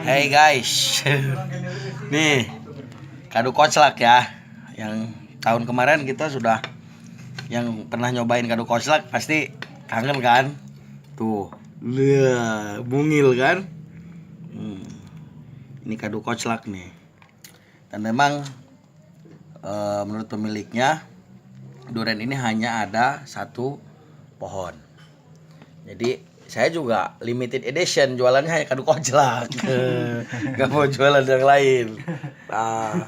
Hey guys, nih kado koclak ya. Yang tahun kemarin kita sudah, yang pernah nyobain kado koclak pasti kangen kan? Tuh, lihat mungil kan? Ini kado koclak nih. Dan memang menurut pemiliknya durian ini hanya ada satu pohon. Jadi saya juga limited edition, jualannya hanya kado koclak. Gak mau jualan yang lain. Nah,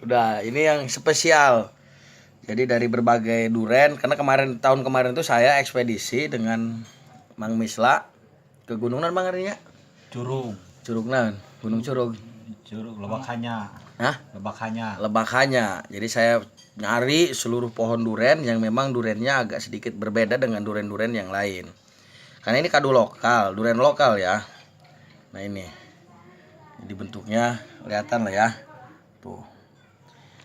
udah ini yang spesial. Jadi dari berbagai duren, karena tahun kemarin tuh saya ekspedisi dengan Mang Misla ke gunungan Bang Arinya. Curugnan, Gunung Curug. Lebakannya. Hah? Lebakannya. Lebakannya. Jadi saya nyari seluruh pohon duren yang memang durennya agak sedikit berbeda dengan duren-duren yang lain. Karena ini kado lokal, duren lokal ya. Nah ini bentuknya kelihatan lah ya. Tuh.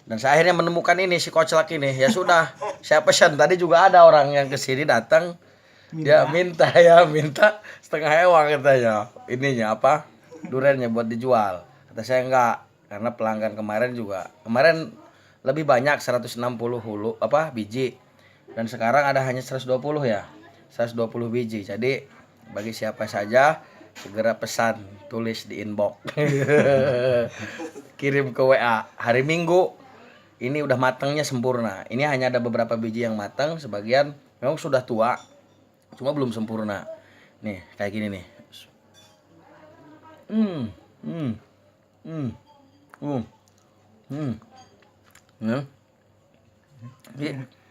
Dan saya akhirnya menemukan ini si koclak ini. Ya sudah, saya pesan. Tadi juga ada orang yang kesini datang, dia minta setengah ewang katanya. Ininya apa? Durennya buat dijual. Kata saya enggak, karena pelanggan kemarin lebih banyak 160 biji. Dan sekarang ada hanya 120 ya. 120 biji. Jadi bagi siapa saja segera pesan, tulis di inbox. Kirim ke WA. Hari Minggu ini udah matangnya sempurna. Ini hanya ada beberapa biji yang matang, sebagian memang sudah tua, cuma belum sempurna. Nih, kayak gini nih.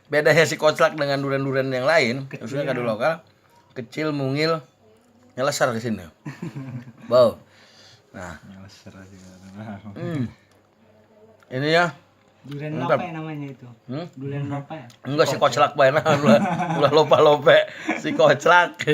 Beda ya si koclak dengan duren-duren yang lain. Maksudnya kado lokal, kecil, mungil, nyelesar ke sini. Wow. Nah, Nyelesar aja. ini ya. Duren lope namanya itu. Duren lope. Enggak si koclak bae nah. Ulah lopa-lope si koclak.